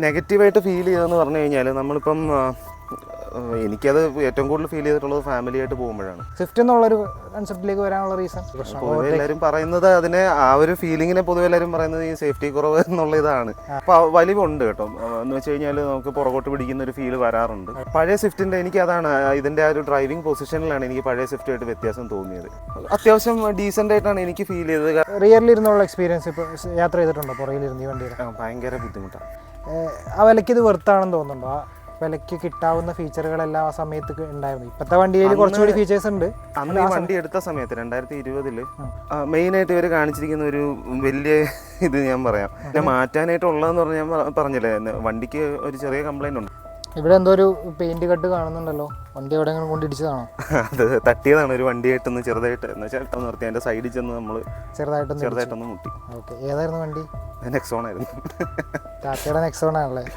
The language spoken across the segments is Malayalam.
നെഗറ്റീവായിട്ട് ഫീൽ ചെയ്തതെന്ന് പറഞ്ഞു കഴിഞ്ഞാൽ നമ്മളിപ്പം എനിക്കത് ഏറ്റവും കൂടുതൽ ഫീൽ ചെയ്തിട്ടുള്ളത് ഫാമിലിയായിട്ട് പോകുമ്പോഴാണ്. സ്വിഫ്റ്റ് എന്നുള്ളൊരു കൺസെപ്റ്റിലേക്ക് വരാനുള്ള റീസൺ പൊതുവെ എല്ലാവരും പറയുന്നത് അതിനെ ആ ഒരു ഫീലിങ്ങിനെ പൊതുവെ എല്ലാവരും പറയുന്നത് ഈ സേഫ്റ്റി കുറവ് എന്നുള്ള ഇതാണ്. അപ്പോൾ വലിവുണ്ട് കേട്ടോ. എന്ന് വെച്ച് കഴിഞ്ഞാൽ നമുക്ക് പുറകോട്ട് പിടിക്കുന്ന ഒരു ഫീൽ വരാറുണ്ട്. പഴയ സ്വിഫ്റ്റിൻ്റെ എനിക്ക് അതാണ് ഇതിൻ്റെ ആ ഒരു ഡ്രൈവിംഗ് പൊസിഷനിലാണ് എനിക്ക് പഴയ സ്വിഫ്റ്റുമായിട്ട് വ്യത്യാസം തോന്നിയത്. അത്യാവശ്യം ഡീസൻ്റ് ആയിട്ടാണ് എനിക്ക് ഫീൽ ചെയ്തത്. റിയറിലിരുന്നുള്ള എക്സ്പീരിയൻസ് ഇപ്പോൾ യാത്ര ചെയ്തിട്ടുണ്ടോ പുറകിലിരുന്ന് ഈ വണ്ടിയിൽ? ഭയങ്കര ബുദ്ധിമുട്ടാണ്. ആ വിലയ്ക്ക് ഇത് വെർത്താണെന്ന് തോന്നുന്നുണ്ടോ? ആ വിലയ്ക്ക് കിട്ടാവുന്ന ഫീച്ചറുകളെല്ലാം ആ സമയത്ത് ഉണ്ടായിരുന്നു. ഇപ്പോഴത്തെ വണ്ടിയിൽ കുറച്ചുകൂടി ഫീച്ചേഴ്സ് ഉണ്ട്. അന്ന് ഈ വണ്ടി എടുത്ത സമയത്ത് 2020 മെയിനായിട്ട് ഇവർ കാണിച്ചിരിക്കുന്ന ഒരു വലിയ ഇത് ഞാൻ പറയാം. പിന്നെ മാറ്റാനായിട്ടുള്ളതെന്ന് പറഞ്ഞാൽ ഞാൻ പറഞ്ഞില്ലേ, വണ്ടിക്ക് ഒരു ചെറിയ കംപ്ലൈൻറ്റ് ഉണ്ട്. ഇവിടെ എന്തോ ഒരു പെയിന്റ് കട്ട് കാണുന്നുണ്ടല്ലോ. വണ്ടി എവിടെയെങ്കിലും കൊണ്ട് ഇടിച്ചതാണോ? അത് തട്ടിയതാണ്. ഒരു വണ്ടിയായിട്ടൊന്ന് ചെറുതായിട്ട് എന്ന് വെച്ചാൽ നിർത്തി അതിൻ്റെ സൈഡിൽ ചെന്ന് നമ്മൾ ചെറുതായിട്ടൊന്ന് മുട്ടി. ഓക്കെ, ഏതായിരുന്നു വണ്ടി? നെക്സോൺ ആയിരുന്നു. ടാറ്റയുടെ നെക്സോൺ ആണല്ലേ?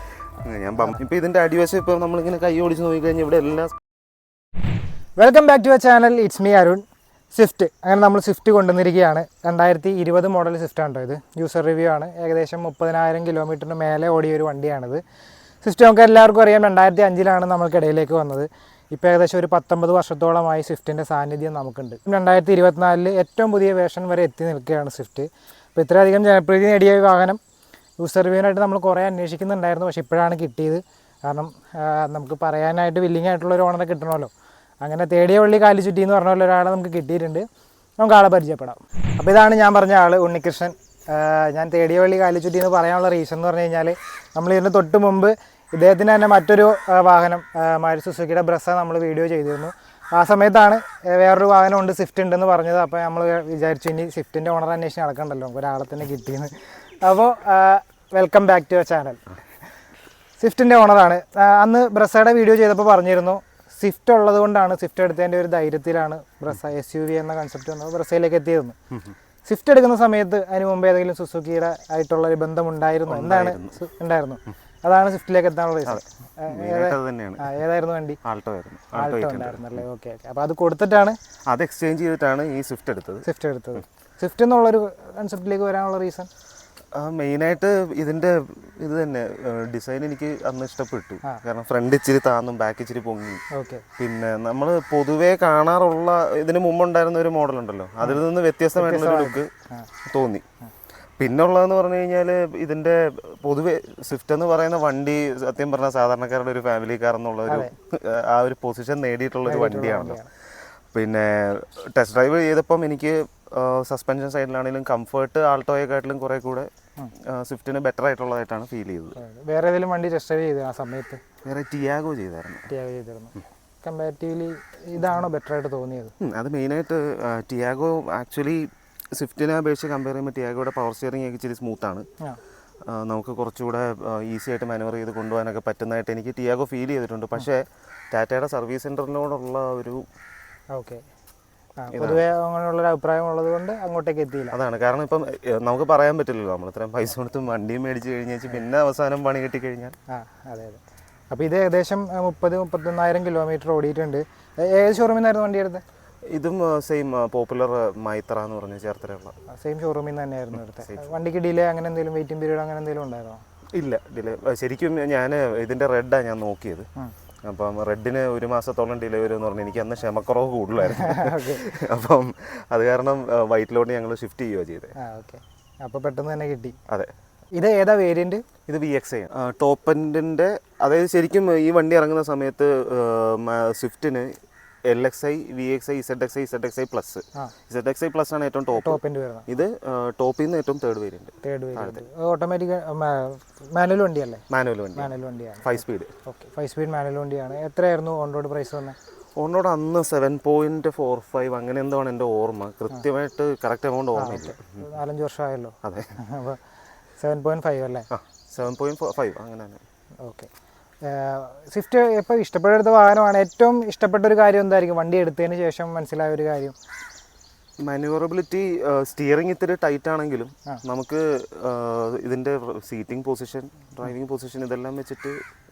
ഞാൻ ഇപ്പം ഇതിൻ്റെ അടിവശം ഇപ്പം നമ്മളിങ്ങനെ കൈ ഓടിച്ച് നോക്കിക്കഴിഞ്ഞാൽ ഇവിടെ എല്ലാം. Welcome back to our channel. It's me Arun. Swift, അങ്ങനെ നമ്മൾ സ്വിഫ്റ്റ് കൊണ്ടുവന്നിരിക്കുകയാണ്. 2020 മോഡൽ സ്വിഫ്റ്റ് ആണ് ഇത്. യൂസർ റിവ്യൂ ആണ്. ഏകദേശം 30,000 കിലോമീറ്ററിന് മേലെ ഓടിയ ഒരു വണ്ടിയാണിത്. സ്വിഫ്റ്റ് നമുക്ക് എല്ലാവർക്കും അറിയാം 2005 നമ്മൾക്കിടയിലേക്ക് വന്നത്. ഇപ്പോൾ ഏകദേശം ഒരു 19 വർഷത്തോളമായി സ്വിഫ്റ്റിൻ്റെ സാന്നിധ്യം നമുക്കുണ്ട്. 2024 ഏറ്റവും പുതിയ വേർഷൻ വരെ എത്തി നിൽക്കുകയാണ് സ്വിഫ്റ്റ്. അപ്പോൾ ഇത്രയധികം ജനപ്രീതി നേടിയ വാഹനം യൂസർ റിവ്യൂവിനായിട്ട് നമ്മൾ കുറേ അന്വേഷിക്കുന്നുണ്ടായിരുന്നു. പക്ഷേ ഇപ്പോഴാണ് കിട്ടിയത്. കാരണം നമുക്ക് പറയാനായിട്ട് വില്ലിംഗ് ആയിട്ടുള്ളൊരു ഓണറെ കിട്ടണമല്ലോ. അങ്ങനെ തേടിയ വള്ളി കാലി ചുറ്റി എന്ന് പറഞ്ഞ പോലെ ഒരാളെ നമുക്ക് കിട്ടിയിട്ടുണ്ട്. നമുക്ക് ആളെ പരിചയപ്പെടാം. അപ്പോൾ ഇതാണ് ഞാൻ പറഞ്ഞ ആൾ, ഉണ്ണികൃഷ്ണൻ. ഞാൻ തേടിയ വള്ളി കാലി ചുറ്റി എന്ന് പറയാനുള്ള റീസൺ എന്ന് പറഞ്ഞു കഴിഞ്ഞാൽ നമ്മളിതിന് തൊട്ട് മുമ്പ് ഇദ്ദേഹത്തിന് തന്നെ മറ്റൊരു വാഹനം മാരുതി സുസുക്കിയുടെ ബ്രസ നമ്മൾ വീഡിയോ ചെയ്തിരുന്നു. ആ സമയത്താണ് വേറൊരു വാഹനം ഉണ്ട്, സ്വിഫ്റ്റ് ഉണ്ടെന്ന് പറഞ്ഞത്. അപ്പോൾ നമ്മൾ വിചാരിച്ചു ഇനി സ്വിഫ്റ്റിൻ്റെ ഓണർ അന്വേഷിച്ച് നടക്കണ്ടല്ലോ, നമുക്ക് ഒരാളെ തന്നെ കിട്ടിയെന്ന്. അപ്പോൾ welcome back to our channel. സ്വിഫ്റ്റിൻ്റെ ഓണറാണ്. അന്ന് ബ്രസയുടെ വീഡിയോ ചെയ്തപ്പോൾ പറഞ്ഞിരുന്നു സ്വിഫ്റ്റ് ഉള്ളത് കൊണ്ടാണ്, സ്വിഫ്റ്റ് എടുത്തതിൻ്റെ ഒരു ധൈര്യത്തിലാണ് ബ്രസ SUV എന്ന കൺസെപ്റ്റ് വന്നത്. ബ്രസയിലേക്ക് എത്തിയിരുന്നു. സ്വിഫ്റ്റ് എടുക്കുന്ന സമയത്ത് അതിന് മുമ്പ് ഏതെങ്കിലും സുസുക്കിയുടെ ആയിട്ടുള്ള ഒരു ബന്ധം ഉണ്ടായിരുന്നു? എന്താണ് ഉണ്ടായിരുന്നു? അതാണ് സ്വിഫ്റ്റിലേക്ക് എത്താനുള്ള റീസൺ. ഏതായിരുന്നു വണ്ടി? ആൾട്ടോ ഉണ്ടായിരുന്നല്ലേ? ഓക്കെ. അപ്പോൾ അത് കൊടുത്തിട്ടാണ്, അത് എക്സ്ചേഞ്ച് ചെയ്തിട്ടാണ് ഈ സ്വിഫ്റ്റ് എടുത്തത്. സ്വിഫ്റ്റ് എന്നുള്ളൊരു കൺസെപ്റ്റിലേക്ക് വരാനുള്ള റീസൺ മെയിനായിട്ട് ഇതിൻ്റെ ഇത് തന്നെ, ഡിസൈൻ എനിക്ക് അന്ന് ഇഷ്ടപ്പെട്ടു. കാരണം ഫ്രണ്ട് ഇച്ചിരി താന്നും ബാക്ക് ഇച്ചിരി പൊങ്ങി. പിന്നെ നമ്മൾ പൊതുവേ കാണാറുള്ള ഇതിന് മുമ്പുണ്ടായിരുന്ന ഒരു മോഡൽ ഉണ്ടല്ലോ, അതിൽ നിന്ന് വ്യത്യസ്തമായിട്ടുള്ളൊരു ലുക്ക് തോന്നി. പിന്നുള്ളതെന്ന് പറഞ്ഞു കഴിഞ്ഞാൽ ഇതിൻ്റെ പൊതുവെ സ്വിഫ്റ്റ് എന്ന് പറയുന്ന വണ്ടി സത്യം പറഞ്ഞാൽ സാധാരണക്കാരുടെ ഒരു ഫാമിലി കാർ എന്നുള്ളൊരു ആ ഒരു പൊസിഷൻ നേടിയിട്ടുള്ളൊരു വണ്ടിയാണല്ലോ. പിന്നെ ടെസ്റ്റ് ഡ്രൈവ് ചെയ്തപ്പം എനിക്ക് സസ്പെൻഷൻ സൈഡിലാണെങ്കിലും കംഫർട്ട് ആൾട്ടോയെക്കാട്ടിലും കുറേ കൂടെ സ്വിഫ്റ്റിന് ബെറ്റർ ആയിട്ടുള്ളതായിട്ടാണ് ഫീൽ ചെയ്തത്. വേറെ ഏതെങ്കിലും വണ്ടി ടെസ്റ്റ് ഡ്രൈവ് ചെയ്തത് ആ സമയത്ത്? വേറെ ടിയാഗോ ചെയ്തായിരുന്നു. കമ്പാരിറ്റീവ്ലി ഇതാണോ ബെറ്റർ ആയിട്ട് തോന്നിയത്? അത് മെയിനായിട്ട് ടിയാഗോ ആക്ച്വലി സ്വിഫ്റ്റിനെ അപേക്ഷിച്ച് കമ്പയർ ചെയ്യുമ്പോൾ ടിയാഗോയുടെ പവർ സ്റ്റിയറിംഗ് ഒക്കെ ഇച്ചിരി സ്മൂത്താണ്. നമുക്ക് കുറച്ചുകൂടെ ഈസി ആയിട്ട് മാനുവർ ചെയ്ത് കൊണ്ടുപോകാനൊക്കെ പറ്റുന്നതായിട്ട് എനിക്ക് ടിയാഗോ ഫീൽ ചെയ്തിട്ടുണ്ട്. പക്ഷേ ടാറ്റയുടെ സർവീസ് സെൻറ്ററിനോടുള്ള ഒരു പൊതുവേ അങ്ങനെയുള്ളൊരു അഭിപ്രായം ഉള്ളത് കൊണ്ട് അങ്ങോട്ടേക്ക് എത്തിയില്ല. അതാണ് കാരണം. ഇപ്പം നമുക്ക് പറയാൻ പറ്റില്ലല്ലോ, നമ്മൾ ഇത്രയും പൈസ കൊടുത്ത് വണ്ടിയും മേടിച്ച് കഴിഞ്ഞാൽ പിന്നെ അവസാനം പണി കിട്ടിക്കഴിഞ്ഞാൽ. അതെ. അപ്പോൾ ഇത് ഏകദേശം 30,000-31,000 കിലോമീറ്റർ ഓടിയിട്ടുണ്ട്. ഏത് ഷോറൂമിൽ നിന്നായിരുന്നു വണ്ടി എടുത്തത്? ഇതും സെയിം പോപ്പുലർ മൈത്ര എന്ന് പറഞ്ഞ ചേർത്തലയുള്ള സെയിം ഷോറൂമിൽ നിന്ന് തന്നെയായിരുന്നു എടുത്തത്. വണ്ടിക്ക് ഡിലേ അങ്ങനെ എന്തെങ്കിലും, വെയിറ്റിംഗ് പീരീഡ് അങ്ങനെ എന്തെങ്കിലും ഉണ്ടായിരുന്നോ? ഇല്ല, ഡിലേ ശരിക്കും ഞാൻ ഇതിൻ്റെ റെഡാണ് ഞാൻ നോക്കിയത്. അപ്പം റെഡിന് 1 മാസത്തോളം ഡിലേ വരുമെന്ന് പറഞ്ഞാൽ എനിക്ക് അന്ന് ക്ഷമക്കുറവ് കൂടുതലായിരുന്നു. അപ്പം അത് കാരണം വൈറ്റിലോട്ട് ഞങ്ങൾ ഷിഫ്റ്റ് ചെയ്യുകയോ ചെയ്തത്. അപ്പോൾ പെട്ടെന്ന് തന്നെ കിട്ടി. അതെ. ഇത് ഏതാ വേരിയൻറ്റ്? ഇത് VXi ടോപ്പ് എൻഡിൻ്റെ. അതായത് ശരിക്കും ഈ വണ്ടി ഇറങ്ങുന്ന സമയത്ത് സ്വിഫ്റ്റിന് LXi, VXi, ZXi plus. ZXi plus ആണ് ഏറ്റവും ടോപ്പ് എൻഡ് വരുന്നത്. ഇത് ടോപ്പിൽ നിന്ന് ഏറ്റവും തേർഡ് വേരിയൻറ്റ്. ഓട്ടോമാറ്റിക് മാനുവൽ വണ്ടിയല്ലേ? മാനുവൽ വണ്ടിയാണ്. 5 സ്പീഡ്. 5 സ്പീഡ് മാനുവൽ വണ്ടിയാണ്. എത്രയായിരുന്നു ഓൺ റോഡ് പ്രൈസ് വന്നത്? ഓൺ റോഡ് അന്ന് 7.45 അങ്ങനെ എന്തോ ആണ് എൻ്റെ ഓർമ്മ. കൃത്യമായിട്ട് കറക്റ്റ് എമൗണ്ട് ഓർമ്മയില്ല. 4-5 വർഷമായല്ലോ. അതെ. അപ്പോൾ 7.5 അല്ലേ? 7.5 അങ്ങനെ തന്നെ. ഓക്കെ. സ്വിഫ്റ്റ് ഇപ്പോൾ ഇഷ്ടപ്പെട്ടെടുത്ത വാഹനമാണ്. ഏറ്റവും ഇഷ്ടപ്പെട്ട ഒരു കാര്യം എന്തായിരിക്കും വണ്ടി എടുത്തതിന് ശേഷം മനസ്സിലായ ഒരു കാര്യം? മാനുവറബിലിറ്റി. സ്റ്റിയറിംഗ് ഇത്തിരി ടൈറ്റ് ആണെങ്കിലും നമുക്ക് ഇതിൻ്റെ സീറ്റിംഗ് പൊസിഷൻ, ഡ്രൈവിംഗ് പൊസിഷൻ ഇതെല്ലാം വെച്ചിട്ട്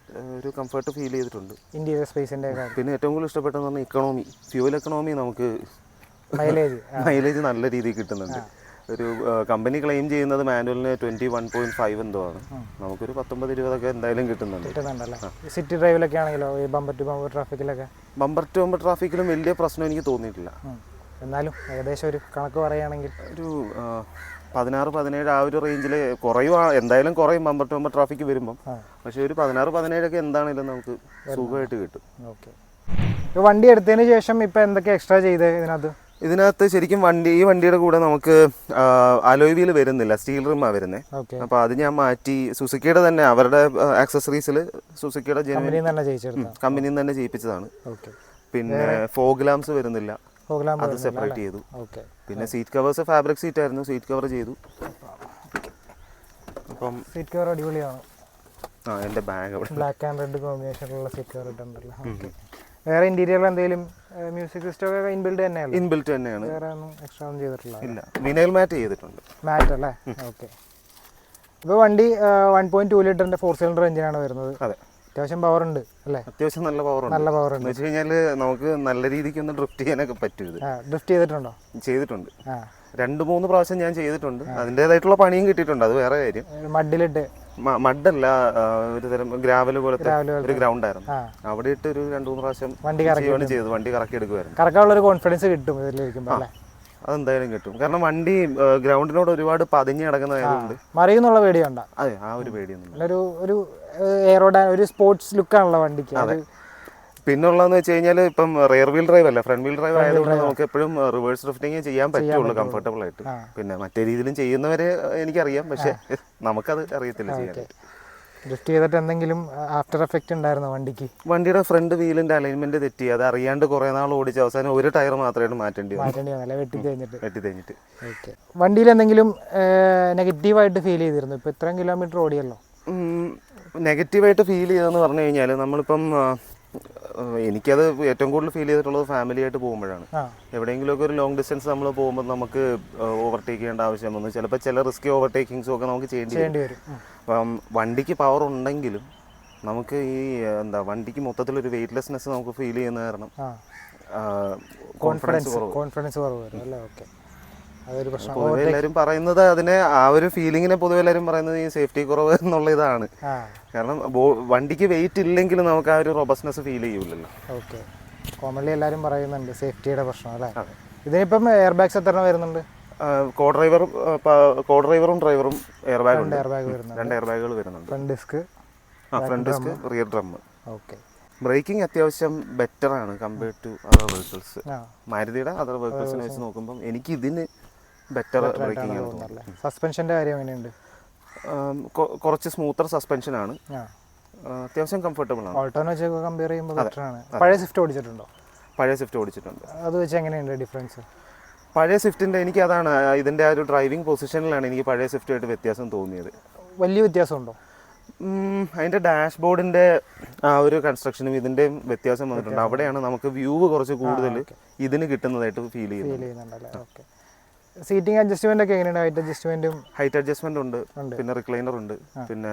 ഒരു കംഫർട്ട് ഫീൽ ചെയ്തിട്ടുണ്ട്. ഇൻറ്റീരിയർ സ്പേസിൻ്റെ പിന്നെ ഏറ്റവും കൂടുതൽ ഇഷ്ടപ്പെട്ടതെന്ന് പറഞ്ഞാൽ ഇക്കണോമി, ഫ്യൂവൽ എക്കണോമി. നമുക്ക് മൈലേജ് നല്ല രീതിയിൽ കിട്ടുന്നുണ്ട്. ഒരു കമ്പനി ക്ലെയിം ചെയ്യുന്നത് മാനുവലിന് 21.5 എന്തോ ആണ്. നമുക്കൊരു 19-20 എന്തായാലും കിട്ടുന്നുണ്ടല്ലേ. സിറ്റി ഡ്രൈവിലൊക്കെ ആണെങ്കിലോ ഈ ബമ്പർ ടു ബമ്പർ ട്രാഫിക്കിലൊക്കെ? ബമ്പർ ടു ബമ്പർ ട്രാഫിക്കിലും വലിയ പ്രശ്നം എനിക്ക് തോന്നിയിട്ടില്ല. എന്നാലും ഏകദേശം ഒരു കണക്ക് പറയുകയാണെങ്കിൽ ഒരു 16-17 ആ ഒരു റേഞ്ചിൽ കുറയും, എന്തായാലും കുറയും ബമ്പർ ടു ബമ്പർ ട്രാഫിക്ക് വരുമ്പം. പക്ഷേ ഒരു 16-17 എന്താണെങ്കിലും നമുക്ക് സുഖമായിട്ട് കിട്ടും. ഓക്കെ. വണ്ടി എടുത്തതിന് ശേഷം ഇപ്പം എന്തൊക്കെ എക്സ്ട്രാ ചെയ്ത് ഇതിനകത്ത് ശരിക്കും ഈ വണ്ടിയുടെ കൂടെ നമുക്ക് അലോയ് വീൽ വരുന്നില്ല, സ്റ്റീൽ റിമ്മാണ് വരുന്നത്. അപ്പോൾ അത് ഞാൻ മാറ്റി സുസുക്കിയുടെ തന്നെ അവരുടെ ആക്സസറീസിൽ സുസുക്കിയുടെ കമ്പനിയിൽ നിന്ന് തന്നെ ചെയ്യിപ്പിച്ചതാണ്. പിന്നെ ഫോഗ് ലാംപ്സ് വരുന്നില്ല, അത് സെപ്പറേറ്റ് ചെയ്തു. പിന്നെ സീറ്റ് കവേഴ്സ് ഫാബ്രിക് സീറ്റ് ആയിരുന്നു, സീറ്റ് കവർ ചെയ്തു. അപ്പം സീറ്റ് കവർ അടിപൊളിയാണ്. എൻ്റെ ബാഗ് അവിടെ ബ്ലാക്ക് ആൻഡ് റെഡ് കോമ്പിനേഷനുള്ള സീറ്റ് കവർ ഇട്ടുണ്ടല്ലോ. വേറെ ഇന്റീരിയറിൽ എന്തെങ്കിലും മ്യൂസിക് സിസ്റ്റം ഒക്കെ ഇൻബിൽറ്റ് തന്നെയാണ്? ഇൻബിൽറ്റ് തന്നെയാണ്, വേറെ ഒന്നും എക്സ്ട്രാ ഒന്നും ചെയ്തിട്ടില്ല. ഇല്ല, വിനൈൽ മാറ്റ് ചെയ്തിട്ടുണ്ട്. മാറ്റ് അല്ലേ? ഓക്കെ. ഇപ്പോൾ വണ്ടി 1.2 ലിറ്ററിന്റെ 4 സിലിണ്ടർ എഞ്ചിനാണ് വരുന്നത്. അതെ, അത്യാവശ്യം പവർ ഉണ്ട് അല്ലേ? അത്യാവശ്യം നല്ല പവർ ഉണ്ട്. നല്ല പവർ ഉണ്ട്. എന്ന് വെച്ച് കഴിഞ്ഞാൽ നമുക്ക് നല്ല രീതിക്ക് ഒന്ന് ഡ്രിഫ്റ്റ് ചെയ്യാനൊക്കെ പറ്റും. ഇത് ഡ്രിഫ്റ്റ് ചെയ്തിട്ടുണ്ടോ? ചെയ്തിട്ടുണ്ട്, 2-3 പ്രാവശ്യം ഞാൻ ചെയ്തിട്ടുണ്ട്. അതിൻ്റെതായിട്ടുള്ള പണിയും കിട്ടിയിട്ടുണ്ട്, അത് വേറെ കാര്യം. മഡിലിട്ട്? മഡല്ല, ഒരു തരം ഗ്രാവൽ പോലത്തെ ഒരു ഗ്രൗണ്ട് ആയിരുന്നു, അവിടെ ഇട്ട് ഒരു 2-3 പ്രാവശ്യം വണ്ടി ചെയ്തു. വണ്ടി കറക്കി എടുക്കുമായിരുന്നു. കറക്കാനുള്ള ഒരു കോൺഫിഡൻസ് കിട്ടും ഇതിലിരിക്കുമ്പോൾ അല്ലേ? അതെന്തായാലും കിട്ടും, കാരണം വണ്ടി ഗ്രൗണ്ടിനോട് ഒരുപാട് പതിഞ്ഞ് കിടക്കുന്നതായതുകൊണ്ട്. മറിയുന്നുള്ള പേടിയുണ്ടോ? അതെ, ആ ഒരു പേടിയൊന്നും. ഒരു സ്പോർട്സ് ലുക്കാണല്ലോ വണ്ടിക്ക്. അതെ. പിന്നുള്ളതെന്ന് വെച്ച് കഴിഞ്ഞാൽ ഇപ്പം റിയർ വീൽ ഡ്രൈവ് അല്ല, ഫ്രണ്ട് വീൽ ഡ്രൈവ് ആയതുകൊണ്ട് നമുക്ക് എപ്പോഴും റിവേഴ്സ് ഡ്രിഫ്റ്റിംഗ് ചെയ്യാൻ പറ്റുള്ളൂ കംഫർട്ടബിൾ ആയിട്ട്. പിന്നെ മറ്റേ രീതിയിലും ചെയ്യുന്നവരെ എനിക്കറിയാം, പക്ഷെ നമുക്കത് അറിയത്തില്ല ചെയ്യാൻ. ഡ്രിഫ്റ്റ് ചെയ്തിട്ട് എന്തെങ്കിലും ആഫ്റ്റർ എഫക്റ്റ് ഉണ്ടായിരുന്നോ വണ്ടിക്ക്? വണ്ടിയുടെ ഫ്രണ്ട് വീലിന്റെ അലൈൻമെന്റ് തെറ്റി, അത് അറിയാണ്ട് കുറെ നാൾ ഓടിച്ച് അവസാനം ഒരു ടയർ മാത്രമായിട്ട് മാറ്റേണ്ടി വന്നു, വെട്ടി കഴിഞ്ഞിട്ട്. വണ്ടിയിൽ എന്തെങ്കിലും നെഗറ്റീവായിട്ട് ഫീൽ ചെയ്തിരുന്നു? ഇപ്പൊ ഇത്രയും കിലോമീറ്റർ ഓടിയല്ലോ. നെഗറ്റീവായിട്ട് ഫീൽ ചെയ്തതെന്ന് പറഞ്ഞു കഴിഞ്ഞാൽ നമ്മളിപ്പം എനിക്കത് ഏറ്റവും കൂടുതൽ ഫീൽ ചെയ്തിട്ടുള്ളത് ഫാമിലിയായിട്ട് പോകുമ്പോഴാണ്. എവിടെയെങ്കിലുമൊക്കെ ഒരു ലോങ് ഡിസ്റ്റൻസ് നമ്മൾ പോകുമ്പോൾ നമുക്ക് ഓവർടേക്ക് ചെയ്യേണ്ട ആവശ്യം വന്നു, ചിലപ്പോൾ ചില റിസ്കി ഓവർടേക്കിങ്സും ഒക്കെ നമുക്ക് ചെയ്യേണ്ടി വരും. അപ്പം വണ്ടിക്ക് പവർ ഉണ്ടെങ്കിലും നമുക്ക് ഈ വണ്ടിക്ക് മൊത്തത്തിലൊരു വെയിറ്റ്ലെസ്നെസ് നമുക്ക് ഫീൽ ചെയ്യുന്ന കാരണം കോൺഫിഡൻസ് കുറവ് വരും അല്ലേ? ഓക്കെ. പൊതുവെ എല്ലാവരും പറയുന്നത് അതിനെ, ആ ഒരു ഫീലിങ്ങിനെ പൊതുവെ എല്ലാവരും പറയുന്നത് ഈ സേഫ്റ്റി കുറവ് എന്നുള്ള ഇതാണ്. കാരണം വണ്ടിക്ക് വെയിറ്റ് ഇല്ലെങ്കിലും നമുക്ക് ആ ഒരു റോബസ്റ്റ്നെസ് ഫീൽ ചെയ്യൂലല്ലോ. ഓക്കെ. കോമൺലി എല്ലാവരും പറയുന്നുണ്ട് സേഫ്റ്റിയുടെ പ്രശ്നം അല്ലേ? ഇതിനിപ്പം എയർ ബാഗ്സ് എത്ര വരുന്നുണ്ട്? കോ ഡ്രൈവറും ഡ്രൈവറും എയർ ബാഗ് ഉണ്ട്, 2 എയർ ബാഗുകൾ വരുന്നുണ്ട്. Front disc, rear drum. Okay. Braking അത്യാവശ്യം ബെറ്റർ ആണ് കമ്പയർഡ് ടു അതർ വെഹിക്കിൾസ്. മാരുതിയുടെ അതർ വെഹിക്കിൾസിനെ വെച്ച് നോക്കുമ്പോൾ എനിക്ക് ഇതിന് ബെറ്റർ ബ്രേക്കിംഗ് ആണ് തോന്നുന്നത്. സസ്പെൻഷൻ്റെ കാര്യം എങ്ങനെയുണ്ട്? കുറച്ച് സ്മൂത്തർ സസ്പെൻഷൻ ആണ്, അത്യാവശ്യം കംഫർട്ടബിൾ ആണ്. ഓൾട്ടോനെ വെച്ച് കമ്പയർ ചെയ്യുമ്പോൾ ബെറ്റർ ആണ്. പഴയ സ്വിഫ്റ്റ് ഓടിച്ചിട്ടുണ്ടോ? പഴയ സ്വിഫ്റ്റ് ഓടിച്ചിട്ടുണ്ട്. അത് വെച്ച് എങ്ങനെയുണ്ട് ഡിഫറൻസ്? പഴയ സ്വിഫ്റ്റിൻ്റെ എനിക്ക് അതാണ്, ഇതിൻ്റെ ആ ഒരു ഡ്രൈവിംഗ് പൊസിഷനിലാണ് എനിക്ക് പഴയ സ്വിഫ്റ്റുമായിട്ട് വ്യത്യാസം തോന്നിയത്. വലിയ വ്യത്യാസമുണ്ടോ? അതിൻ്റെ ഡാഷ്ബോർഡിൻ്റെ ആ ഒരു കൺസ്ട്രക്ഷനും ഇതിൻ്റെയും വ്യത്യാസം വന്നിട്ടുണ്ട്. അവിടെയാണ് നമുക്ക് വ്യൂ കുറച്ച് കൂടുതൽ ഇതിന് കിട്ടുന്നതായിട്ട് ഫീൽ ചെയ്യുന്നുണ്ടല്ലേ? ഓക്കെ. സീറ്റിംഗ് അഡ്ജസ്റ്റ്മെന്റ് ഒക്കെ എങ്ങനെയാണ്? ഹൈറ്റ് അഡ്ജസ്റ്റ്മെന്റ് ഉണ്ട്, പിന്നെ റിക്ലൈനർ ഉണ്ട്, പിന്നെ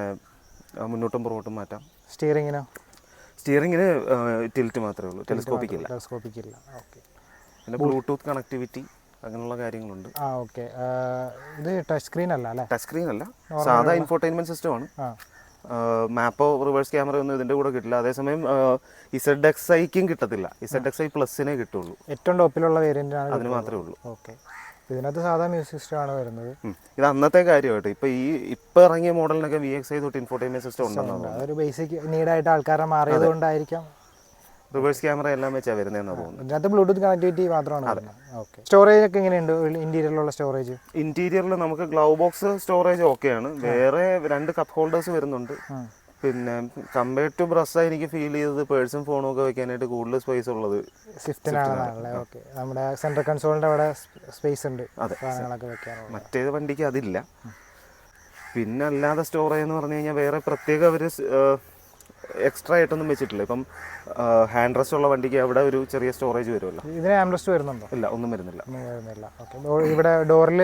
മുന്നോട്ടും പുറകോട്ടും മാറ്റാം. സ്റ്റിയറിങ്ങിന് ടിൽറ്റ് മാത്രമേ ഉള്ളൂ, ടെലിസ്കോപ്പിക് ഇല്ല. ഓക്കെ. പിന്നെ ബ്ലൂടൂത്ത് കണക്ടിവിറ്റി അങ്ങനെയുള്ള കാര്യങ്ങളുണ്ട്. ഓക്കെ. ഇത് ടച്ച് സ്ക്രീൻ അല്ല അല്ലേ? ടച്ച് സ്ക്രീൻ അല്ല, സാധാ ഇൻഫോർടൈൻമെന്റ് സിസ്റ്റം ആണ്. മാപ്പോ റിവേഴ്സ് ക്യാമറ ഒന്നും ഇതിന്റെ കൂടെ കിട്ടില്ല. അതേസമയം ZXIക്കും കിട്ടത്തില്ല, ZXI പ്ലസിനെ കിട്ടുള്ളൂ. ഏറ്റവും ടോപ്പിലുള്ള വേരിയന്റ് ആണ്, അതിന് മാത്രമേ ഉള്ളൂ. ഓക്കെ. ഇതിനകത്ത് സാധാ മ്യൂസിക് സിസ്റ്റം ആണ് വരുന്നത്. ഇത് അന്നത്തെ കാര്യമായിട്ട് ഇപ്പൊ ഇറങ്ങിയ മോഡലിനൊക്കെ VXI തൊട്ട് ഇൻഫോർടൈൻമെന്റ് സിസ്റ്റം ഉണ്ടെന്നാണ്. അതൊരു ബേസിക് നീഡായിട്ട് ആൾക്കാരെ മാറിയത് കൊണ്ടായിരിക്കാം. റിവേഴ്സ് ക്യാമറ എല്ലാം വെച്ചാൽ വരുന്നതെന്ന് തോന്നുന്നു. ഇതിനകത്ത് ബ്ലൂടൂത്ത് കണക്ടിവിറ്റി മാത്രമാണ്. ഓക്കെ. സ്റ്റോറേജ് ഒക്കെ എങ്ങനെയുണ്ട്? ഇന്റീരിയറിലുള്ള സ്റ്റോറേജ്? ഇന്റീരിയറിൽ നമുക്ക് ഗ്ലൗ ബോക്സ് സ്റ്റോറേജ് ഓക്കെയാണ്. വേറെ 2 കപ്പ് ഹോൾഡേഴ്സ് വരുന്നുണ്ട്. പിന്നെ കമ്പയർഡ് ടു ബ്രസ്സ എനിക്ക് ഫീൽ ചെയ്തത് പേഴ്സും ഫോണും ഒക്കെ വെക്കാനായിട്ട് കൂടുതൽ സ്പേസ് ഉള്ളത് സ്വിഫ്റ്റിനാണല്ലേ? ഓക്കെ. നമ്മുടെ സെൻട്രൽ കൺസോളിന്റെ അവിടെ സ്പേസ് ഉണ്ട്, സാധനങ്ങളൊക്കെ വെക്കാനുള്ള. മറ്റേത് വണ്ടിക്ക് അതില്ല. പിന്നെ അല്ലാതെ സ്റ്റോറേജ് എന്ന് പറഞ്ഞു കഴിഞ്ഞാൽ വേറെ പ്രത്യേക ഒരു എക്സ്ട്രാ ആയിട്ടൊന്നും വെച്ചിട്ടില്ല. ഇപ്പം ഹാൻഡ് റെസ്റ്റ് ഉള്ള വണ്ടിക്ക് അവിടെ ഒരു ചെറിയ സ്റ്റോറേജ് വരുമല്ലോ. ഇതിന് ഹാൻഡ് റെസ്റ്റ് വരുന്നുണ്ടോ? ഇല്ല, ഒന്നും വരുന്നില്ല. ഇവിടെ ഡോറിൽ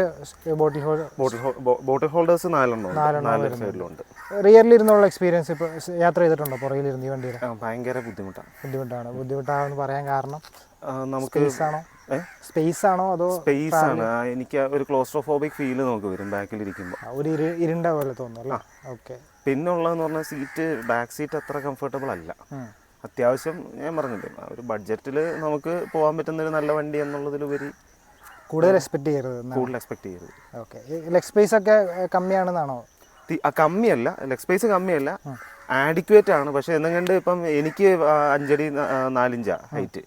ബോട്ടിൽ ഹോൾഡേഴ്സ് 4 സൈഡിലുണ്ട്. റിയറിൽ ഇരുന്നുള്ള എക്സ്പീരിയൻസ് ഇപ്പോൾ യാത്ര ചെയ്തിട്ടുണ്ടോ പുറകിലിരുന്ന് ഈ വണ്ടിയിൽ? ഭയങ്കര ബുദ്ധിമുട്ടാണെന്ന് പറയാൻ കാരണം നമുക്ക് സ്പേസ് ആണോ അതോ സ്പേസ് ആണ്. എനിക്ക് ഒരു ക്ലോസ്ട്രോഫോബിക് ഫീല് നമുക്ക് വരും ബാക്കിലിരിക്കുമ്പോൾ, ഒരു ഇരുണ്ട പോലെ തോന്നുന്നു അല്ലേ? ഓക്കെ. പിന്നെ ഉള്ളതെന്ന് പറഞ്ഞാൽ സീറ്റ്, ബാക്ക് സീറ്റ് അത്ര കംഫർട്ടബിൾ അല്ല. അത്യാവശ്യം ഞാൻ പറഞ്ഞില്ലേ, ഒരു ബഡ്ജറ്റിൽ നമുക്ക് പോകാൻ പറ്റുന്ന ഒരു നല്ല വണ്ടി എന്നുള്ളതിലുപരി കൂടുതൽ എക്സ്പെക്ട് ചെയ്യരുത്. ഓക്കെ. ലെഗ് സ്പേസ് ഒക്കെ കമ്മിയാണെന്നാണോ? കമ്മിയല്ല, ലെഗ് സ്പേസ് കമ്മിയല്ല, ആഡിക്വേറ്റ് ആണ്. പക്ഷെ എന്നുകൊണ്ട് ഇപ്പം എനിക്ക് 5 അടി 4 ഇഞ്ചാ ഹൈറ്റ്.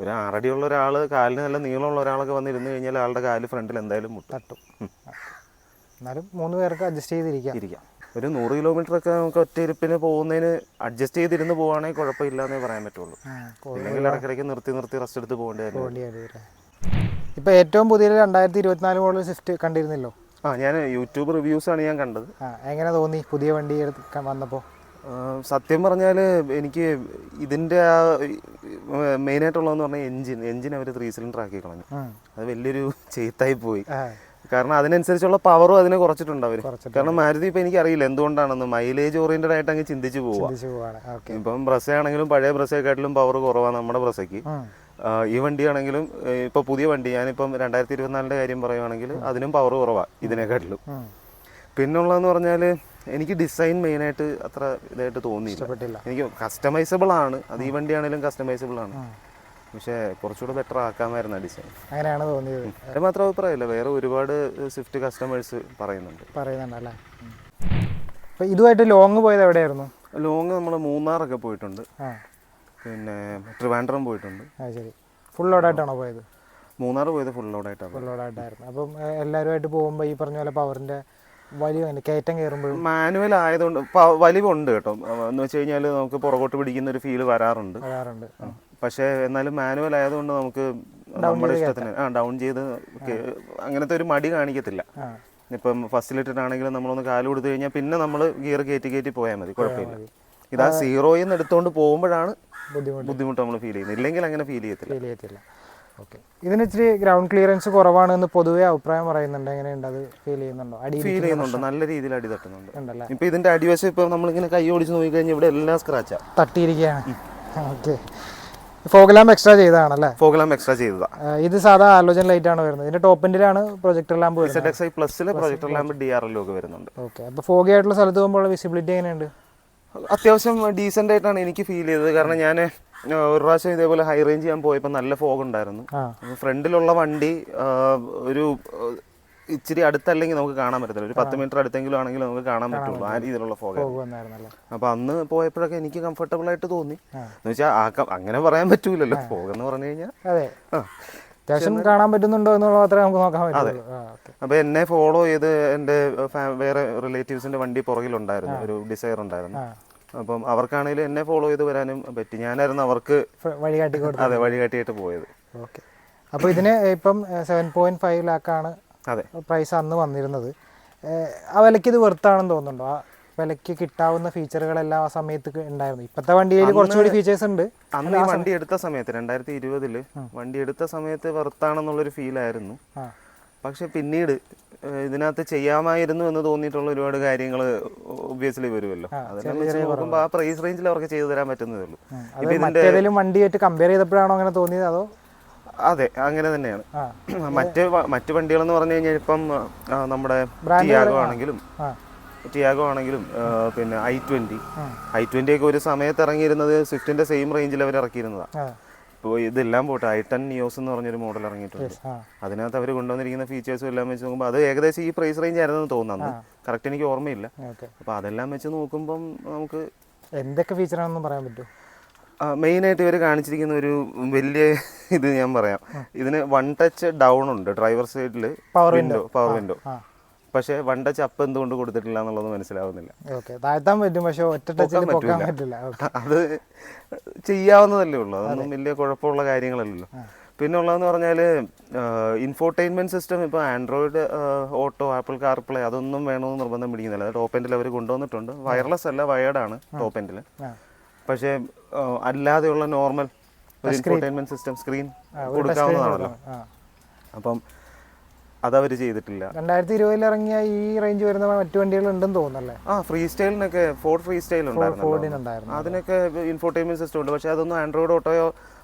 ഒരു 6 അടിയുള്ള ഒരാൾ, കാലിന് നല്ല നീളമുള്ള ഒരാളൊക്കെ വന്നിരുന്ന് കഴിഞ്ഞാൽ ആളുടെ കാല് ഫ്രണ്ടിൽ എന്തായാലും തട്ടും. എന്നാലും 3 പേർക്ക് അഡ്ജസ്റ്റ് ചെയ്തിരിക്കാം. ഒരു 100 കിലോമീറ്റർ ഒക്കെ നമുക്ക് ഒറ്റയിരുപ്പിന് പോകുന്നതിന് അഡ്ജസ്റ്റ് ചെയ്തിരുന്ന് പോവുകയാണെങ്കിൽ കുഴപ്പമില്ലാന്നേ പറയാൻ പറ്റുള്ളൂ. അല്ലെങ്കിൽ ഇടയ്ക്കിടയ്ക്ക് നിർത്തി റെസ്റ്റ് എടുത്ത് പോകേണ്ടി വരും. ഇപ്പോൾ ഏറ്റവും പുതിയ 2024 മോഡൽ സ്വിഫ്റ്റ് കണ്ടിരുന്നല്ലോ. ഞാൻ യൂട്യൂബ് റിവ്യൂസാണ് ഞാൻ കണ്ടത്. എങ്ങനെ തോന്നി പുതിയ വണ്ടി വന്നപ്പോൾ? സത്യം പറഞ്ഞാൽ എനിക്ക് ഇതിൻ്റെ മെയിനായിട്ടുള്ളതെന്ന് പറഞ്ഞാൽ എൻജിൻ അവർ 3 സിലിണ്ടർ ആക്കി കളഞ്ഞു. അത് വലിയൊരു ചെയ്ത്തായി പോയി. കാരണം അതിനനുസരിച്ചുള്ള പവറും അതിനെ കുറച്ചിട്ടുണ്ട് അവർ. കാരണം മാരുതി ഇപ്പം എനിക്കറിയില്ല എന്തുകൊണ്ടാണെന്ന്, മൈലേജ് ഓറിയൻറ്റഡ് ആയിട്ട് അങ്ങ് ചിന്തിച്ച് പോവുക. ഇപ്പം ബ്രസയാണെങ്കിലും പഴയ ബ്രസയെക്കാട്ടിലും പവർ കുറവാണ് നമ്മുടെ ബ്രസയ്ക്ക്. ഈ വണ്ടിയാണെങ്കിലും ഇപ്പോൾ പുതിയ വണ്ടി, ഞാനിപ്പം 2024 കാര്യം പറയുവാണെങ്കിൽ അതിനും പവർ കുറവാണ് ഇതിനെക്കാട്ടിലും. പിന്നുള്ളതെന്ന് പറഞ്ഞാൽ എനിക്ക് ഡിസൈൻ മെയിനായിട്ട് അത്ര ഇതായിട്ട് തോന്നിയില്ല. എനിക്ക് കസ്റ്റമൈസബിൾ ആണ്, അത് ഈ വണ്ടിയാണെങ്കിലും കസ്റ്റമൈസബിൾ ആണ്. പക്ഷേ കുറച്ചുകൂടെ ബെറ്റർ ആക്കാമായിരുന്നു ഡിസൈൻ. അങ്ങനെയാണ് തോന്നിയത്. അത് മാത്രം അഭിപ്രായമില്ല, വേറെ ഒരുപാട് സ്വിഫ്റ്റ് കസ്റ്റമേഴ്സ് പറയുന്നുണ്ടല്ലേ. അപ്പോൾ ഇതുമായിട്ട് ലോങ് പോയത് എവിടെയായിരുന്നു? ലോങ് നമ്മൾ മൂന്നാറൊക്കെ പോയിട്ടുണ്ട്, പിന്നെ ട്രിവാൻഡ്രം പോയിട്ടുണ്ട്. ശരി. ഫുൾ ലോഡായിട്ടാണോ പോയത്? മൂന്നാർ പോയത് ഫുൾ ലോഡായിട്ടാണ്. അപ്പം എല്ലാവരുമായിട്ട് പോകുമ്പോൾ ഈ പറഞ്ഞ പോലെ പവറിൻ്റെ വലിയ കയറ്റം കയറുമ്പോൾ മാനുവൽ ആയതുകൊണ്ട് വലിവുണ്ട് കേട്ടോ. എന്ന് വെച്ച് കഴിഞ്ഞാൽ നമുക്ക് പുറകോട്ട് പിടിക്കുന്ന ഒരു ഫീല് വരാറുണ്ട്. പക്ഷേ എന്നാലും മാനുവൽ ആയതുകൊണ്ട് നമുക്ക് നമ്മുടെ ഇഷ്ടത്തിന് ഡൗൺ ചെയ്ത് അങ്ങനത്തെ ഒരു മടി കാണിക്കത്തില്ല. ഇപ്പം ഫസ്റ്റിലിട്ടിട്ടാണെങ്കിലും നമ്മളൊന്ന് കാല് കൊടുത്തു കഴിഞ്ഞാൽ പിന്നെ നമ്മൾ ഗിയർ കയറ്റി പോയാൽ മതി, കുഴപ്പമില്ല. ഇതാ സീറോയിൽ നിന്ന് എടുത്തുകൊണ്ട് പോകുമ്പോഴാണ് ബുദ്ധിമുട്ട് നമ്മൾ ഫീൽ ചെയ്യുന്നത്, ഇല്ലെങ്കിൽ അങ്ങനെ ഫീൽ ചെയ്യത്തില്ല. ഓക്കെ. ഇതിന് ഇച്ചിരി ഗ്രൗണ്ട് ക്ലിയറൻസ് കുറവാണെന്ന് പൊതുവേ അഭിപ്രായം പറയുന്നുണ്ട്. എങ്ങനെയുണ്ട്, അത് ഫീൽ ചെയ്യുന്നുണ്ടോ? ഫീൽ ചെയ്യുന്നുണ്ട്, നല്ല രീതിയിൽ അടി തട്ടുന്നുണ്ട്. ഇപ്പം ഇതിൻ്റെ അടിവശം ഇപ്പം നമ്മളിങ്ങനെ കൈ ഓടിച്ച് നോക്കിക്കഴിഞ്ഞാൽ ഇവിടെ എല്ലാം സ്ക്രാച്ചാണ്, തട്ടിയിരിക്കുകയാണ്. ഓക്കെ. ഫോഗ് ലാമ്പ് എക്സ്ട്രാ ചെയ്തതാണല്ലേ? ഫോഗ് ലാമ്പ് എക്സ്ട്രാ ചെയ്തതാ. ഇത് സാധാ ഹാലോജൻ ലൈറ്റ് ആണ് വരുന്നത്. ഇതിന്റെ ടോപ്പ് എൻഡിലാണ് പ്രൊജക്ടർ ലാമ്പ് വരുന്നത്. ZXi പ്ലസിൽ പ്രൊജക്ടർ ലാമ്പ് DRL ഒക്കെ വരുന്നുണ്ട്. ഓക്കെ. അപ്പോൾ ഫോഗി ആയിട്ടുള്ള സ്ഥലത്ത് പോകുമ്പോൾ വിസിബിലിറ്റി എങ്ങനെയുണ്ട്? അത്യാവശ്യം ഡീസൻ്റ് ആയിട്ടാണ് എനിക്ക് ഫീൽ ചെയ്തത്. കാരണം ഞാൻ ഒരു പ്രാവശ്യം ഇതേപോലെ ഹൈ റേഞ്ച് ചെയ്യാൻ പോയപ്പോൾ നല്ല ഫോഗ് ഉണ്ടായിരുന്നു. ഫ്രണ്ടിലുള്ള വണ്ടി ഒരു ഇച്ചിരി അടുത്തല്ലെങ്കിൽ നമുക്ക് കാണാൻ പറ്റത്തില്ല, ഒരു 10 മീറ്റർ അടുത്തെങ്കിലും ആണെങ്കിൽ നമുക്ക് കാണാൻ പറ്റുള്ളൂ, ആ രീതിയിലുള്ള ഫോഗ്. അപ്പോൾ അന്ന് പോയപ്പോഴൊക്കെ എനിക്ക് കംഫർട്ടബിൾ ആയിട്ട് തോന്നി. എന്ന് വെച്ചാൽ അങ്ങനെ പറയാൻ പറ്റൂലല്ലോ, ഫോഗ് എന്ന് പറഞ്ഞു കഴിഞ്ഞാൽ. അത്യാവശ്യം കാണാൻ പറ്റുന്നുണ്ടോ എന്നുള്ള മാത്രമേ നമുക്ക് നോക്കാൻ പറ്റുള്ളൂ. അപ്പോൾ എന്നെ ഫോളോ ചെയ്ത് എൻ്റെ വേറെ റിലേറ്റീവ്സിൻ്റെ വണ്ടി പുറകിലുണ്ടായിരുന്നു, ഒരു ഡിസയർ ഉണ്ടായിരുന്നു. അപ്പം അവർക്കാണെങ്കിലും എന്നെ ഫോളോ ചെയ്ത് വരാനും പറ്റി. ഞാനായിരുന്നു അവർക്ക് വഴികാട്ടിയായിട്ട് പോയത്. ഓക്കെ. അപ്പോൾ ഇതിന് ഇപ്പം 7.5 ലാക്കാണ് പ്രൈസ് അന്ന് വന്നിരുന്നത്. ആ വിലയ്ക്ക് ഇത് വെർത്താണെന്ന് തോന്നുന്നുണ്ടോ? ആ വിലയ്ക്ക് കിട്ടാവുന്ന ഫീച്ചറുകളെല്ലാം ആ സമയത്ത് ഉണ്ടായിരുന്നു. ഇപ്പോഴത്തെ വണ്ടിയിൽ കുറച്ചുകൂടി ഫീച്ചേഴ്സ് ഉണ്ട്. അന്ന് ഈ വണ്ടി എടുത്ത സമയത്ത് 2020 വണ്ടി എടുത്ത സമയത്ത് വെർത്താണെന്നുള്ളൊരു ഫീലായിരുന്നു. പക്ഷെ പിന്നീട് ഇതിനകത്ത് ചെയ്യാമായിരുന്നു എന്ന് തോന്നിയിട്ടുള്ള ഒരുപാട് കാര്യങ്ങൾ ഒബ്വിയസ്ലി വരുമല്ലോ. അതെല്ലാം വെച്ച് നോക്കുമ്പോൾ ആ പ്രൈസ് റേഞ്ചിൽ അവർക്ക് ചെയ്തു തരാൻ പറ്റുന്നതേ ഉള്ളൂ. ഏതെങ്കിലും വണ്ടിയായിട്ട് കമ്പയർ ചെയ്തപ്പോഴാണോ അങ്ങനെ തോന്നിയത് അതോ? അതെ, അങ്ങനെ തന്നെയാണ്. മറ്റ് വണ്ടികളെന്ന് പറഞ്ഞു കഴിഞ്ഞാൽ ഇപ്പം നമ്മുടെ ടിയാഗോ ആണെങ്കിലും പിന്നെ i20 ഒക്കെ ഒരു സമയത്ത് ഇറങ്ങിയിരുന്നത് സ്വിഫ്റ്റിന്റെ സെയിം റേഞ്ചിൽ അവർ ഇറക്കിയിരുന്നതാണ്. ഇപ്പോൾ ഇതെല്ലാം പോട്ടെ, i10 നിയോസ് എന്ന് പറഞ്ഞൊരു മോഡൽ ഇറങ്ങിയിട്ടുണ്ട്. അതിനകത്ത് അവർ കൊണ്ടുവന്നിരിക്കുന്ന ഫീച്ചേഴ്സും എല്ലാം വെച്ച് നോക്കുമ്പോൾ അത് ഏകദേശം ഈ പ്രൈസ് റേഞ്ച് ആയിരുന്നു തോന്നുന്നു. കറക്റ്റ് എനിക്ക് ഓർമ്മയില്ല. അപ്പോൾ അതെല്ലാം വെച്ച് നോക്കുമ്പം നമുക്ക് എന്തൊക്കെ ഫീച്ചറാണെന്ന് പറയാൻ പറ്റും. മെയിനായിട്ട് ഇവർ കാണിച്ചിരിക്കുന്ന ഒരു വലിയ ഇത് ഞാൻ പറയാം. ഇതിന് 1 ടച്ച് ഡൗൺ ഉണ്ട് ഡ്രൈവർ സൈഡിൽ, പവർ വിൻഡോ. പക്ഷേ 1 ടച്ച് അപ്പ് എന്തുകൊണ്ട് കൊടുത്തിട്ടില്ല എന്നുള്ളത് മനസ്സിലാവുന്നില്ല. അത് ചെയ്യാവുന്നതല്ലേ ഉള്ളൂ, അതൊന്നും വലിയ കുഴപ്പമുള്ള കാര്യങ്ങളല്ലല്ലോ. പിന്നെ ഉള്ളതെന്ന് പറഞ്ഞാൽ ഇൻഫോർടൈൻമെൻറ്റ് സിസ്റ്റം ഇപ്പോൾ ആൻഡ്രോയിഡ് ഓട്ടോ, ആപ്പിൾ കാർപ്ലേ അതൊന്നും വേണമെന്ന് നിർബന്ധം പിടിക്കുന്നില്ല. അത് ടോപ്പ് എൻഡിൽ അവർ കൊണ്ടുവന്നിട്ടുണ്ട്. വയർലെസ് അല്ല, വയേർഡാണ് ടോപ്പ് എൻഡിൽ. പക്ഷേ അല്ലാതെയുള്ള നോർമൽ ഒരു ഇൻഫോർടൈൻമെൻറ്റ് സിസ്റ്റം സ്ക്രീൻ കൊടുക്കാവുന്നതാണല്ലോ. അപ്പം അതവർ ചെയ്തിട്ടില്ല. 2020 ഇറങ്ങിയ ഈ റേഞ്ച് വരുന്ന മറ്റു വണ്ടികൾ ഉണ്ടെന്ന് തോന്നുന്നല്ലേ? ഫ്രീ സ്റ്റൈലിനൊക്കെ ഫോർഡ് ഫ്രീ സ്റ്റൈൽ ഉണ്ടായിരുന്നു. അതിനൊക്കെ ഇൻഫോർടൈൻമെന്റ് സിസ്റ്റം ഉണ്ട്. പക്ഷെ അതൊന്നും ആൻഡ്രോയിഡ് ഓട്ടോയോ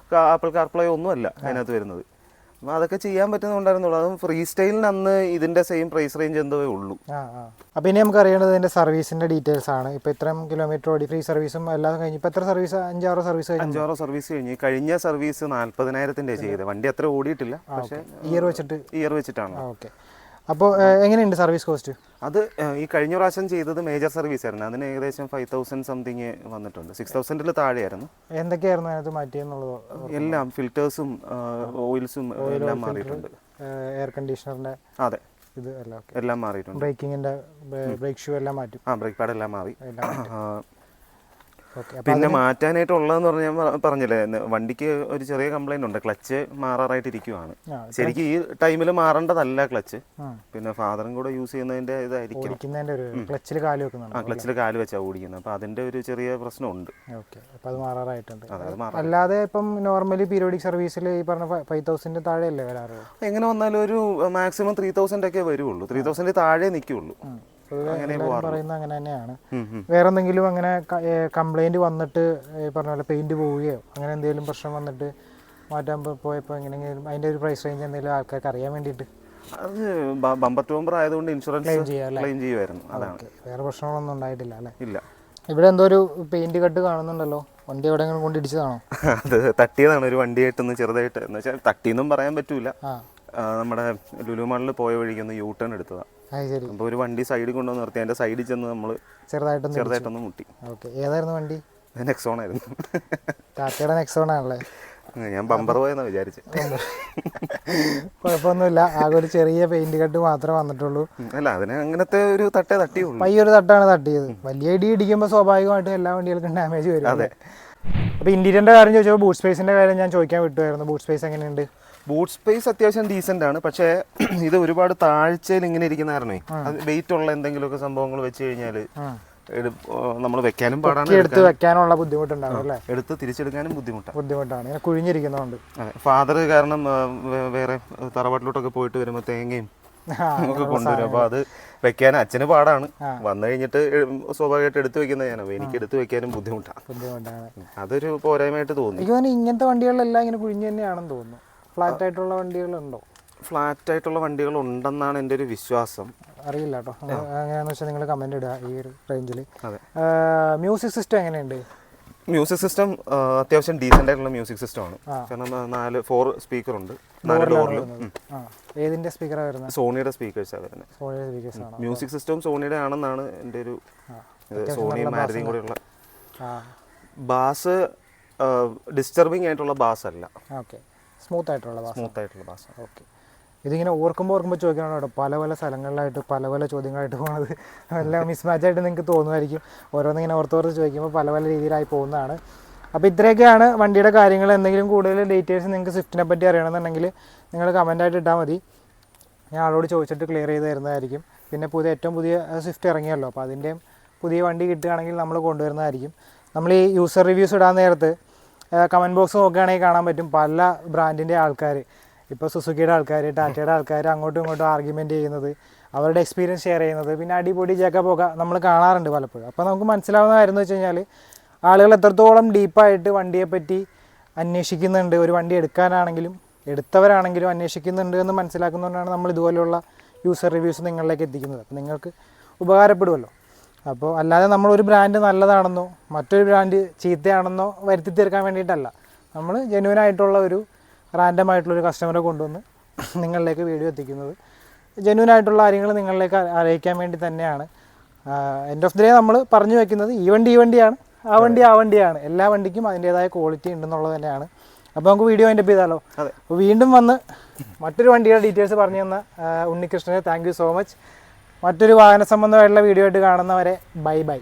ആപ്പിൾ കാർപ്ലേയോ ഒന്നും അല്ല അതിനകത്ത് വരുന്നത്. അപ്പോൾ അതൊക്കെ ചെയ്യാൻ പറ്റുന്നുണ്ടായിരുന്നുള്ളൂ. അതും ഫ്രീ സ്റ്റൈലിന് അന്ന് ഇതിന്റെ സെയിം പ്രൈസ് റേഞ്ച് എന്തോ ഉള്ളൂ. അപ്പോൾ ഇനി നമുക്ക് അറിയേണ്ടത് ഇതിന്റെ സർവീസിന്റെ ഡീറ്റെയിൽസ് ആണ്. ഇപ്പോൾ ഇത്രയും കിലോമീറ്റർ ഓടി ഫ്രീ സർവീസും എല്ലാം കഴിഞ്ഞ് ഇപ്പോൾ എത്ര സർവീസ്? 5-6 സർവീസ് കഴിഞ്ഞ്. കഴിഞ്ഞ സർവീസ് 40,000 ചെയ്തത്. വണ്ടി അത്ര ഓടിയിട്ടില്ല, പക്ഷേ ഇയർ വെച്ചിട്ടാണ്. ഓക്കെ. അപ്പോൾ എങ്ങനെയുണ്ട് സർവീസ് കോസ്റ്റ്? അത് ഈ കഴിഞ്ഞ പ്രാവശ്യം ചെയ്തത് മേജർ സർവീസ് ആയിരുന്നു. അതിന് ഏകദേശം 5,000 സംതിങ് വന്നിട്ടുണ്ട്. 6,000 താഴെയായിരുന്നു. എന്തൊക്കെയായിരുന്നു അതിനകത്ത് മാറ്റിയെന്നുള്ളത്? എല്ലാം ഫിൽറ്റേഴ്സും ഓയിൽസും എല്ലാം മാറിയിട്ടുണ്ട്. എയർ കണ്ടീഷണറിന്റെ അതെ ഇത് എല്ലാം മാറിയിട്ടുണ്ട്. ബ്രേക്കിങ്ങിന്റെ ബ്രേക്ക് ഷൂ എല്ലാം മാറ്റി. ബ്രേക്ക് പാഡ് എല്ലാം മാറി. പിന്നെ മാറ്റാനായിട്ടുള്ളതെന്ന് പറഞ്ഞാൽ പറഞ്ഞില്ലേ, വണ്ടിക്ക് ഒരു ചെറിയ കംപ്ലൈന്റ് ഉണ്ട്. ക്ലച്ച് മാറാറായിട്ട് ഇരിക്കുവാണ്. ശരിക്കും ഈ ടൈമിൽ മാറേണ്ടതല്ല ക്ലച്ച്. പിന്നെ ഫാദറും കൂടെ യൂസ് ചെയ്യുന്നതിന്റെ ഇതായിരിക്കും. ക്ലച്ചിൽ കാല് വെച്ചാ ഓടിക്കുന്നത്. അപ്പൊ അതിന്റെ ഒരു ചെറിയ പ്രശ്നമുണ്ട്. അത് മാറാറായിട്ടുണ്ട്. അല്ലാതെ ഇപ്പം നോർമലി പീരിയോഡിക് സർവീസിൽ ഈ പറഞ്ഞ 5,000 താഴെയല്ലേ വരാറ്? എങ്ങനെ വന്നാലും ഒരു മാക്സിമം 3,000 ഒക്കെ വരുള്ളൂ. 3,000 താഴെ നിൽക്കുള്ളൂ. പറയുന്നത് അങ്ങനെ തന്നെയാണ്. വേറെ എന്തെങ്കിലും അങ്ങനെ കംപ്ലൈന്റ് വന്നിട്ട് പറഞ്ഞ പോലെ പെയിന്റ് പോവുകയോ അങ്ങനെ എന്തെങ്കിലും പ്രശ്നം വന്നിട്ട് മാറ്റാൻ പോയപ്പോൾ എങ്ങനെയെങ്കിലും അതിന്റെ ഒരു പ്രൈസ് റേഞ്ച് എന്തെങ്കിലും ആൾക്കാർക്ക് അറിയാൻ വേണ്ടിയിട്ട്? അത് ബമ്പർ ടു ബമ്പർ ആയതുകൊണ്ട് ഇൻഷുറൻസ് ക്ലെയിം ചെയ്യുമായിരുന്നു. അതാണ്. വേറെ പ്രശ്നങ്ങളൊന്നും ഉണ്ടായിട്ടില്ല അല്ലേ? ഇല്ല. ഇവിടെ എന്തോ ഒരു പെയിന്റ് കട്ട് കാണുന്നുണ്ടല്ലോ. വണ്ടി എവിടെയെങ്കിലും കൊണ്ടിടിച്ചതാണോ? അത് തട്ടിയതാണ്. ഒരു വണ്ടിയായിട്ടൊന്ന് ചെറുതായിട്ട്, എന്ന് വെച്ചാൽ തട്ടിയെന്നും പറയാൻ പറ്റൂല. നമ്മുടെ ലുലു മാളിൽ പോയ വഴിക്കൊന്ന് യൂ ടേൺ എടുത്തതാണ്. അപ്പോൾ ഒരു വണ്ടി സൈഡിൽ കൊണ്ടുവന്ന് നിർത്തി അതിന്റെ സൈഡിൽ ചെന്ന് നമ്മൾ ചെറുതായിട്ടൊന്ന് മുട്ടി. ഏതായിരുന്നു വണ്ടി? നെക്സോൺ ആയിരുന്നു. ടാറ്റയുടെ നെക്സോൺ ആണല്ലേ? ഞാൻ ബമ്പർ പോയെന്നാ വിചാരിച്ചു. കുഴപ്പമൊന്നുമില്ല. ആകെ ഒരു ചെറിയ പെയിന്റ് കട്ട് മാത്രമേ വന്നിട്ടുള്ളൂ. അല്ല, അതിന് അങ്ങനത്തെ ഒരു തട്ടിയുള്ളൂ. പയ്യൊരു തട്ടാണ് തട്ടിയത്. വലിയ ഇടി ഇടിക്കുമ്പോൾ സ്വാഭാവികമായിട്ടും എല്ലാ വണ്ടികൾക്കും ഡാമേജ് വരും. അതെ. അപ്പോൾ ഇന്റീരിയറിന്റെ കാര്യം ചോദിച്ചപ്പോൾ ബൂട്ട് സ്പേസിന്റെ കാര്യം ഞാൻ ചോദിക്കാൻ വിട്ടുമായിരുന്നു. ബൂട്ട് സ്പേസ് എങ്ങനെയുണ്ട്? ബൂട്ട് സ്പേസ് അത്യാവശ്യം ഡീസന്റ് ആണ്. പക്ഷേ ഇത് ഒരുപാട് താഴ്ചയിൽ ഇങ്ങനെ ഇരിക്കുന്ന കാരണേ അത് വെയിറ്റ് ഉള്ള എന്തെങ്കിലുമൊക്കെ സംഭവങ്ങൾ വെച്ച് കഴിഞ്ഞാൽ നമ്മൾ വെക്കാനും പാടാണ്, എടുത്ത് വെക്കാനുള്ള ബുദ്ധിമുട്ടുണ്ടാവും അല്ലേ? എടുത്ത് തിരിച്ചെടുക്കാനും ബുദ്ധിമുട്ടാണ്. ഇങ്ങനെ കുഴിഞ്ഞിരിക്കുന്നതുകൊണ്ട്. ഫാദർ കാരണം വേറെ തറവാട്ടിലോട്ടൊക്കെ പോയിട്ട് വരുമ്പോൾ തേങ്ങയും ഒക്കെ കൊണ്ടുവരും. അപ്പോൾ അത് വെക്കാൻ അച്ഛന് പാടാണ്. വന്നു കഴിഞ്ഞിട്ട് സ്വാഭാവികമായിട്ട് എടുത്തു വെക്കുന്നത് ഞാനോ, എനിക്ക് എടുത്തു വെക്കാനും ബുദ്ധിമുട്ടാണ്. അതൊരു പോരായ്മയായിട്ട് തോന്നി. ഇങ്ങനത്തെ വണ്ടികളെല്ലാം ഇങ്ങനെ കുഴിഞ്ഞു തന്നെയാണെന്ന് തോന്നുന്നു. ഫ്ലാറ്റ് ആയിട്ടുള്ള വണ്ടികളുണ്ടോ? ഫ്ലാറ്റ് ആയിട്ടുള്ള വണ്ടികൾ ഉണ്ടെന്നാണ് എൻ്റെ ഒരു വിശ്വാസം. അറിയില്ല കേട്ടോ. എങ്ങനെയാണെന്ന് വെച്ചാൽ നിങ്ങൾ കമന്റ് ഇടുക ഈ ഒരു റേഞ്ചിൽ. മ്യൂസിക് സിസ്റ്റം എങ്ങനെയുണ്ട്? മ്യൂസിക് സിസ്റ്റം അത്യാവശ്യം ഡീസൻ്റ് ആയിട്ടുള്ള മ്യൂസിക് സിസ്റ്റം ആണ്. കാരണം 4 സ്പീക്കർ ഉണ്ട് 4 ഡോറിൽ. ഏതിന്റെ സ്പീക്കറാണ് വരുന്നത്? സോണിയുടെ സ്പീക്കേഴ്സാണ് വരുന്നത്. മ്യൂസിക് സിസ്റ്റം സോണിയുടെ ആണെന്നാണ് എൻ്റെ ഒരു സോണിയും മാരുതിയും കൂടെയുള്ള. ബാസ് ഡിസ്റ്റർബിങ് ആയിട്ടുള്ള ബാസ് അല്ല. സ്മൂത്ത് ആയിട്ടുള്ള ബാസ്. ഓക്കെ. ഇതിങ്ങനെ ഓർക്കുമ്പോൾ ചോദിക്കണം കേട്ടോ. പല സ്ഥലങ്ങളിലായിട്ട് പല ചോദ്യങ്ങളായിട്ട് പോകുന്നത് എല്ലാം മിസ്മാച്ചായിട്ട് നിങ്ങൾക്ക് തോന്നുമായിരിക്കും. ഓരോന്നിങ്ങനെ ഓർത്ത് ചോദിക്കുമ്പോൾ പല രീതിയിലായി പോകുന്നതാണ്. അപ്പോൾ ഇത്രയൊക്കെയാണ് വണ്ടിയുടെ കാര്യങ്ങൾ. എന്തെങ്കിലും കൂടുതൽ ഡീറ്റെയിൽസ് നിങ്ങൾക്ക് സ്വിഫ്റ്റിനെ പറ്റി അറിയണമെന്നുണ്ടെങ്കിൽ നിങ്ങൾ കമൻറ്റായിട്ട് ഇട്ടാൽ മതി. ഞാൻ ആളോട് ചോദിച്ചിട്ട് ക്ലിയർ ചെയ്ത് തരുന്നതായിരിക്കും. പിന്നെ ഏറ്റവും പുതിയ സ്വിഫ്റ്റ് ഇറങ്ങിയല്ലോ, അപ്പോൾ അതിൻ്റെയും പുതിയ വണ്ടി കിട്ടുകയാണെങ്കിൽ നമ്മൾ കൊണ്ടുവരുന്നതായിരിക്കും. നമ്മൾ ഈ യൂസർ റിവ്യൂസ് ഇടാൻ നേരത്ത് കമൻറ്റ് ബോക്സ് നോക്കുകയാണെങ്കിൽ കാണാൻ പറ്റും പല ബ്രാൻഡിൻ്റെ ആൾക്കാർ, ഇപ്പോൾ സുസുക്കിയുടെ ആൾക്കാർ, ടാറ്റയുടെ ആൾക്കാർ അങ്ങോട്ടും ഇങ്ങോട്ടും ആർഗ്യുമെൻറ്റ് ചെയ്യുന്നത്, അവരുടെ എക്സ്പീരിയൻസ് ഷെയർ ചെയ്യുന്നത്, പിന്നെ അടിപൊളി ജേക്കബൊക്കെ നമ്മൾ കാണാറുണ്ട് പലപ്പോഴും. അപ്പോൾ നമുക്ക് മനസ്സിലാവുന്ന കാര്യം എന്ന് വെച്ച് കഴിഞ്ഞാൽ ആളുകൾ എത്രത്തോളം ഡീപ്പായിട്ട് വണ്ടിയെപ്പറ്റി അന്വേഷിക്കുന്നുണ്ട്, ഒരു വണ്ടി എടുക്കാനാണെങ്കിലും എടുത്തവരാണെങ്കിലും അന്വേഷിക്കുന്നുണ്ട് എന്ന് മനസ്സിലാക്കുന്നതുകൊണ്ടാണ് നമ്മൾ ഇതുപോലെയുള്ള യൂസർ റിവ്യൂസ് നിങ്ങളിലേക്ക് എത്തിക്കുന്നത്. അപ്പോൾ നിങ്ങൾക്ക് ഉപകാരപ്പെടുമല്ലോ. അപ്പോൾ അല്ലാതെ നമ്മളൊരു ബ്രാൻഡ് നല്ലതാണെന്നോ മറ്റൊരു ബ്രാൻഡ് ചീത്തയാണെന്നോ വരുത്തി തീർക്കാൻ വേണ്ടിയിട്ടല്ല. നമ്മൾ ജെന്യൂനായിട്ടുള്ള ഒരു റാൻഡമായിട്ടുള്ളൊരു കസ്റ്റമറെ കൊണ്ടുവന്ന് നിങ്ങളിലേക്ക് വീഡിയോ എത്തിക്കുന്നത് ജെന്യൂനായിട്ടുള്ള കാര്യങ്ങൾ നിങ്ങളിലേക്ക് അറിയിക്കാൻ വേണ്ടി തന്നെയാണ്. എൻഡ് ഓഫ് ദി ഡേ നമ്മൾ പറഞ്ഞു വയ്ക്കുന്നത് ഈ വണ്ടിയാണ്, ആ വണ്ടിയാണ്. എല്ലാ വണ്ടിക്കും അതിൻ്റേതായ ക്വാളിറ്റി ഉണ്ടെന്നുള്ളത് തന്നെയാണ്. അപ്പോൾ നമുക്ക് വീഡിയോ അതിൻ്റെ ചെയ്താലോ. അപ്പോൾ വീണ്ടും വന്ന് മറ്റൊരു വണ്ടിയുടെ ഡീറ്റെയിൽസ് പറഞ്ഞു തന്ന ഉണ്ണികൃഷ്ണന് താങ്ക് യു സോ മച്ച്. മറ്റൊരു വാഹന സംബന്ധമായിട്ടുള്ള വീഡിയോ ആയിട്ട് കാണുന്നവരെ ബൈ.